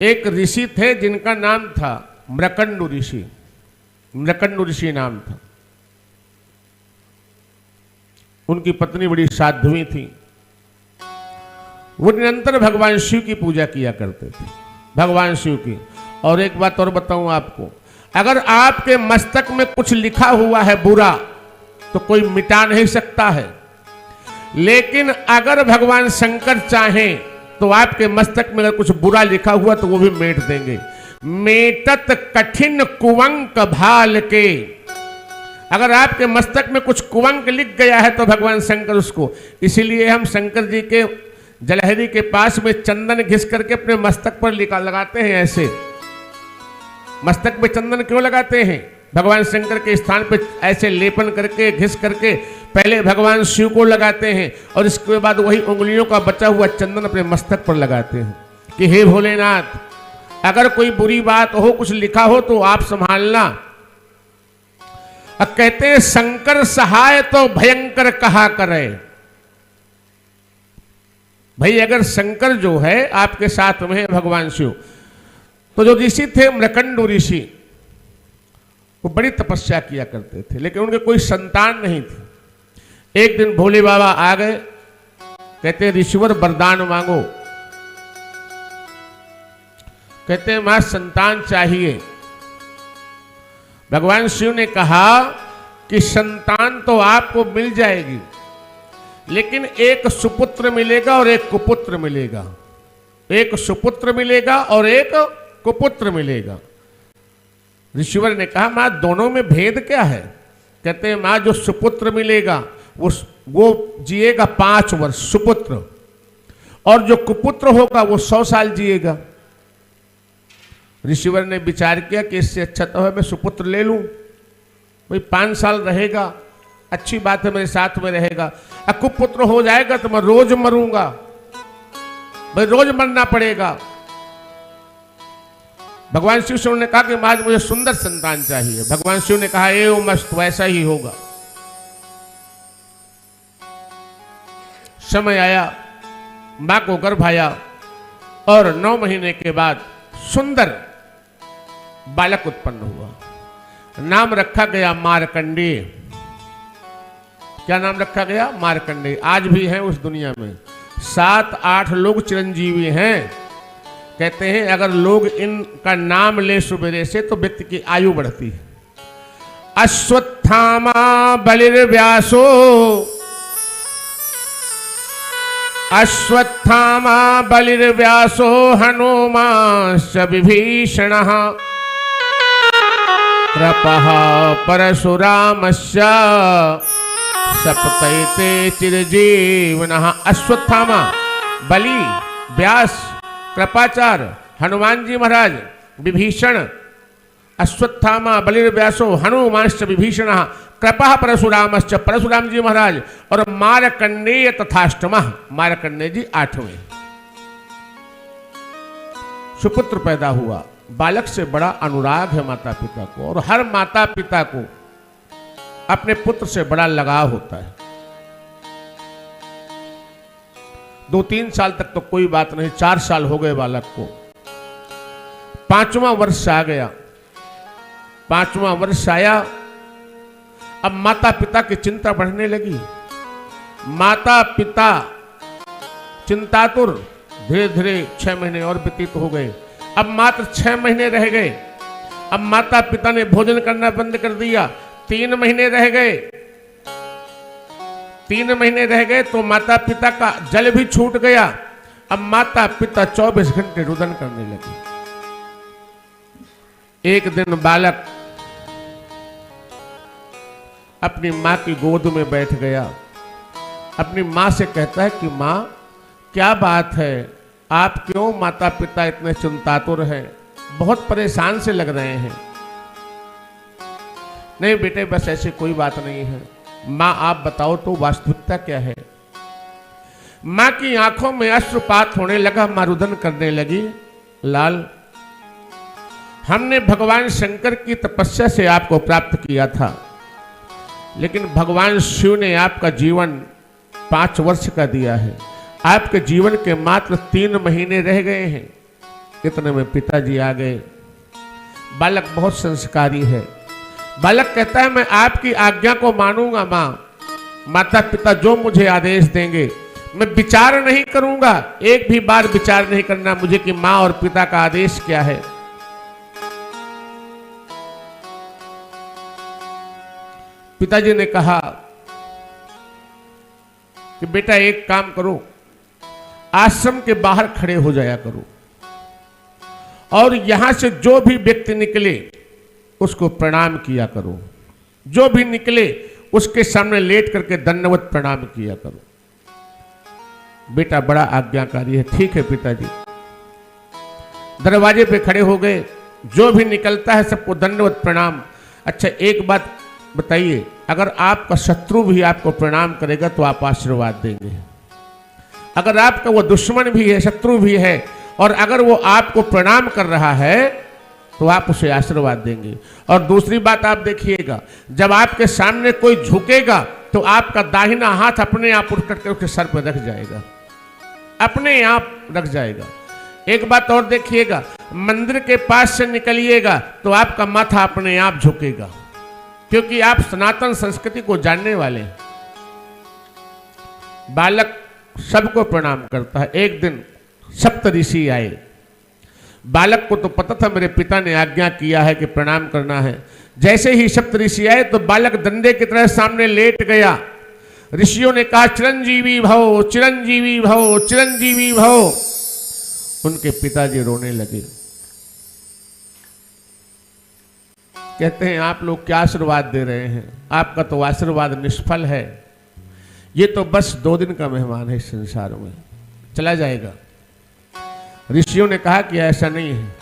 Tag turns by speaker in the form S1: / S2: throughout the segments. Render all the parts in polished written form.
S1: एक ऋषि थे जिनका नाम था मृकंडु ऋषि। मृकंडु ऋषि नाम था। उनकी पत्नी बड़ी साध्वी थी। वो निरंतर भगवान शिव की पूजा किया करते थे, भगवान शिव की। और एक बात और बताऊं आपको, अगर आपके मस्तक में कुछ लिखा हुआ है बुरा तो कोई मिटा नहीं सकता है, लेकिन अगर भगवान शंकर चाहें तो आपके मस्तक में अगर कुछ बुरा लिखा हुआ तो वो भी मेट देंगे। मेटत कठिन कुवंक भाल के, अगर आपके मस्तक में कुछ कुवंक लिख गया है तो भगवान शंकर उसको, इसीलिए हम शंकर जी के जलहरी के पास में चंदन घिस करके अपने मस्तक पर लगाते हैं। ऐसे मस्तक पे चंदन क्यों लगाते हैं? भगवान शंकर के स्थान पे ऐसे लेपन करके घिस करके पहले भगवान शिव को लगाते हैं और इसके बाद वही उंगलियों का बचा हुआ चंदन अपने मस्तक पर लगाते हैं कि हे भोलेनाथ, अगर कोई बुरी बात हो, कुछ लिखा हो तो आप संभालना। अब कहते हैं शंकर सहाय तो भयंकर कहा करे। भाई अगर शंकर जो है आपके साथ में है भगवान शिव, तो जो ऋषि थे मृकंडु ऋषि, वो बड़ी तपस्या किया करते थे, लेकिन उनके कोई संतान नहीं थी। एक दिन भोले बाबा आ गए, कहते हैं ऋषिवर वरदान मांगो। कहते हैं मां संतान चाहिए। भगवान शिव ने कहा कि संतान तो आपको मिल जाएगी, लेकिन एक सुपुत्र मिलेगा और एक कुपुत्र मिलेगा। एक सुपुत्र मिलेगा और एक कुपुत्र मिलेगा। ऋषिवर ने कहा मां दोनों में भेद क्या है? कहते हैं मां जो सुपुत्र मिलेगा वो जिएगा 5 वर्ष सुपुत्र, और जो कुपुत्र होगा वो 100 साल जिएगा। ऋषिवर ने विचार किया कि इससे अच्छा तो है मैं सुपुत्र ले लूं, भाई 5 साल रहेगा, अच्छी बात है, मेरे साथ में रहेगा। अब कुपुत्र हो जाएगा तो मैं रोज मरूंगा, भाई रोज मरना पड़ेगा। भगवान शिव ने कहा कि महाराज मुझे सुंदर संतान चाहिए। भगवान शिव ने कहा ए मस्त वैसा ही होगा। समय आया, मां को गर्भ आया और 9 महीने के बाद सुंदर बालक उत्पन्न हुआ। नाम रखा गया मार्कंडेय। क्या नाम रखा गया? मार्कंडेय। आज भी हैं उस दुनिया में 7-8 लोग चिरंजीवी हैं। कहते हैं अगर लोग इनका नाम ले सुबेरे से तो व्यक्ति की आयु बढ़ती है। अश्वत्थामा बलिर्व्यासो, अश्वत्थामा बलिर्व्यासो हनुमांश्च विभीषणः कृपः परशुरामश्च सप्तैते चिरजीवनः। अश्वत्थामा, बलि, व्यास, कृपाचार्य, हनुमान जी महाराज, विभीषण। अश्वत्थामा बलिर्व्यासो हनुमांश्च विभीषणः कृपः परशुरामश्च, परशुराम जी महाराज, और मार्कंडेय तथाष्टमः, मार्कंडेय जी 8वें। सुपुत्र पैदा हुआ। बालक से बड़ा अनुराग है माता पिता को, और हर माता पिता को अपने पुत्र से बड़ा लगाव होता है। 2-3 साल तक तो कोई बात नहीं, 4 साल हो गए बालक को, 5वां वर्ष आ गया। 5वां वर्ष आया, अब माता पिता की चिंता बढ़ने लगी। माता पिता चिंतातुर। धीरे धीरे 6 महीने और व्यतीत हो गए। अब मात्र 6 महीने रह गए। अब माता पिता ने भोजन करना बंद कर दिया। 3 महीने रह गए। 3 महीने रह गए तो माता पिता का जल भी छूट गया। अब माता पिता 24 घंटे रुदन करने लगे। एक दिन बालक अपनी मां की गोद में बैठ गया। अपनी मां से कहता है कि मां क्या बात है, आप क्यों माता पिता इतने चिंतातुर हैं, बहुत परेशान से लग रहे हैं। नहीं बेटे बस ऐसी कोई बात नहीं है। मां आप बताओ तो वास्तविकता क्या है? मां की आंखों में अश्रुपात होने लगा, मां रुदन करने लगी। लाल, हमने भगवान शंकर की तपस्या से आपको प्राप्त किया था, लेकिन भगवान शिव ने आपका जीवन 5 वर्ष का दिया है। आपके जीवन के मात्र 3 महीने रह गए हैं। इतने में पिताजी आ गए। बालक बहुत संस्कारी है। बालक कहता है मैं आपकी आज्ञा को मानूंगा माँ, माता पिता जो मुझे आदेश देंगे मैं विचार नहीं करूंगा, एक भी बार विचार नहीं करना मुझे कि माँ और पिता का आदेश क्या है। पिताजी ने कहा कि बेटा एक काम करो, आश्रम के बाहर खड़े हो जाया करो और यहां से जो भी व्यक्ति निकले उसको प्रणाम किया करो, जो भी निकले उसके सामने लेट करके दंडवत प्रणाम किया करो। बेटा बड़ा आज्ञाकारी है। ठीक है पिताजी। दरवाजे पे खड़े हो गए, जो भी निकलता है सबको दंडवत प्रणाम। अच्छा एक बात बताइए, अगर आपका शत्रु भी आपको प्रणाम करेगा तो आप आशीर्वाद देंगे? अगर आपका वो दुश्मन भी है, शत्रु भी है, और अगर वो आपको प्रणाम कर रहा है तो आप उसे आशीर्वाद देंगे? और दूसरी बात आप देखिएगा, जब आपके सामने कोई झुकेगा तो आपका दाहिना हाथ अपने आप उठ करके उसके सर पर रख जाएगा, अपने आप रख जाएगा। एक बात और देखिएगा, मंदिर के पास से निकलिएगा तो आपका माथा अपने आप झुकेगा, क्योंकि आप सनातन संस्कृति को जानने वाले हैं। बालक सबको प्रणाम करता है। एक दिन सप्त ऋषि आए। बालक को तो पता था मेरे पिता ने आज्ञा किया है कि प्रणाम करना है। जैसे ही सप्त ऋषि आए तो बालक डंडे की तरह सामने लेट गया। ऋषियों ने कहा चिरंजीवी भव, चिरंजीवी भव, चिरंजीवी भव। उनके पिताजी रोने लगे। कहते हैं आप लोग क्या आशीर्वाद दे रहे हैं, आपका तो आशीर्वाद निष्फल है। ये तो बस 2 दिन का मेहमान है इस संसार में, चला जाएगा। ऋषियों ने कहा कि ऐसा नहीं है,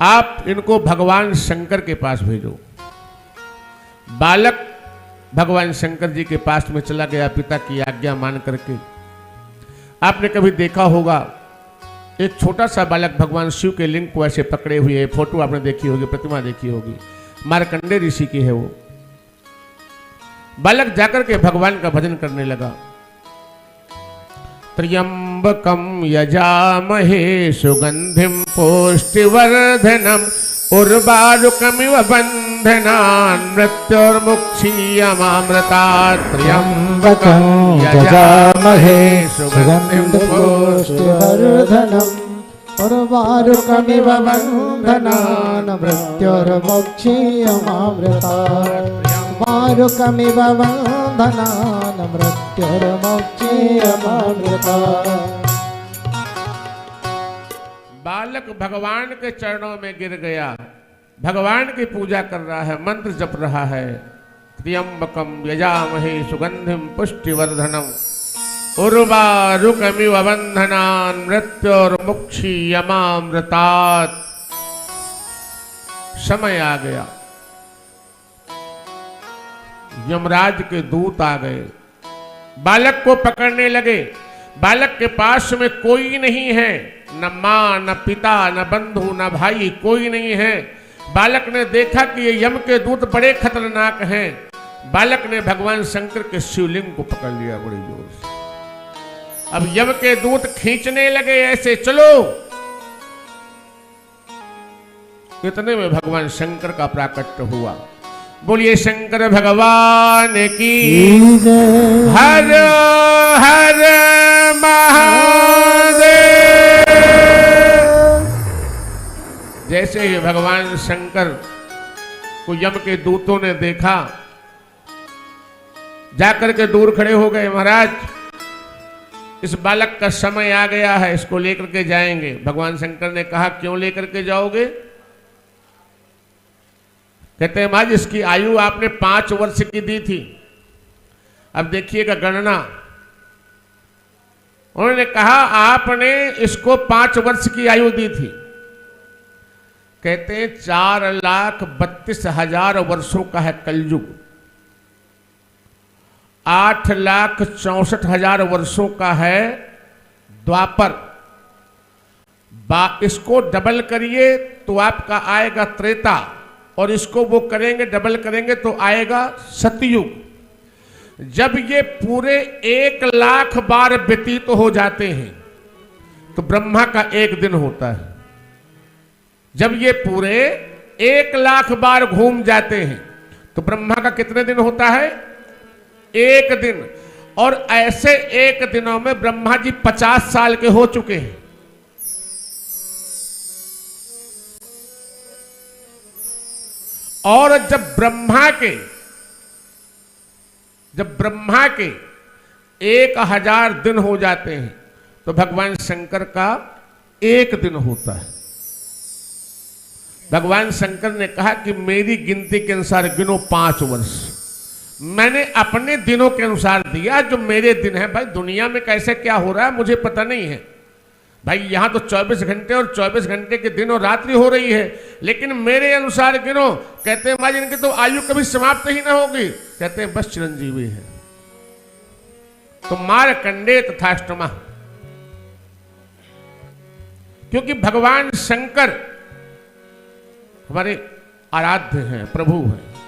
S1: आप इनको भगवान शंकर के पास भेजो। बालक भगवान शंकर जी के पास में चला गया पिता की आज्ञा मान करके। आपने कभी देखा होगा एक छोटा सा बालक भगवान शिव के लिंग को ऐसे पकड़े हुए है, फोटो आपने देखी होगी, प्रतिमा देखी होगी, मार्कंडे ऋषि की है वो। बालक जाकर के भगवान का भजन करने लगा। त्र्यंबकम यजामहे सुगंधिम पुष्टिवर्धनम उर्वारुकमिव बंधनान् मृत्युर्मुक्षीयमामृतात्। त्र्यंबकम यजामहे सुगंधिम पुष्टिवर्धनम
S2: उर्वारुकमिव बन्धनान् मृत्युर्मुक्षीयमामृतात्। वारुकमिव बन्धनान् मृत्युर्मुक्षीयमामृतात्।
S1: बालक भगवान के चरणों में गिर गया, भगवान की पूजा कर रहा है, मंत्र जप रहा है। त्र्यंबकम यजामहे सुगंधिम पुष्टिवर्धनम उर्वारुकमिव बन्धनान् मृत्युर्मुक्षीयमामृतात्। समय आ गया, यमराज के दूत आ गए, बालक को पकड़ने लगे। बालक के पास में कोई नहीं है, न मां न पिता न बंधु न भाई, कोई नहीं है। बालक ने देखा कि ये यम के दूत बड़े खतरनाक हैं। बालक ने भगवान शंकर के शिवलिंग को पकड़ लिया बड़ी जोर से। अब यम के दूत खींचने लगे ऐसे, चलो। इतने में भगवान शंकर का प्राकट्य हुआ। बोलिए शंकर भगवान की, हर हर महादेव। जैसे ही भगवान शंकर को यम के दूतों ने देखा, जाकर के दूर खड़े हो गए। महाराज इस बालक का समय आ गया है, इसको लेकर के जाएंगे। भगवान शंकर ने कहा क्यों लेकर के जाओगे? कहते हैं महाराज इसकी आयु आपने 5 वर्ष की दी थी, अब देखिएगा गणना। उन्होंने कहा आपने इसको 5 वर्ष की आयु दी थी। कहते हैं 4,32,000 वर्षों का है कलयुग, 8,64,000 वर्षों का है द्वापर। इसको डबल करिए तो आपका आएगा त्रेता, और इसको वो करेंगे डबल करेंगे तो आएगा सतयुग। जब ये पूरे 1,00,000 बार व्यतीत हो जाते हैं तो ब्रह्मा का 1 दिन होता है। जब ये पूरे 1,00,000 बार घूम जाते हैं तो ब्रह्मा का कितने दिन होता है? 1 दिन। और ऐसे 1 दिनों में ब्रह्मा जी 50 साल के हो चुके हैं। और जब ब्रह्मा के 1000 दिन हो जाते हैं तो भगवान शंकर का 1 दिन होता है। भगवान शंकर ने कहा कि मेरी गिनती के अनुसार गिनो 5 वर्ष। मैंने अपने दिनों के अनुसार दिया, जो मेरे दिन है। भाई दुनिया में कैसे क्या हो रहा है मुझे पता नहीं है भाई, यहां तो 24 घंटे और 24 घंटे के दिन और रात्रि हो रही है, लेकिन मेरे अनुसार गिनो। कहते हैं महाराज इनकी तो आयु कभी समाप्त ही ना होगी। कहते हैं बस चिरंजीवी है। तो मार्कंडेय तथाष्टमा, क्योंकि भगवान शंकर हमारे आराध्य हैं, प्रभु हैं।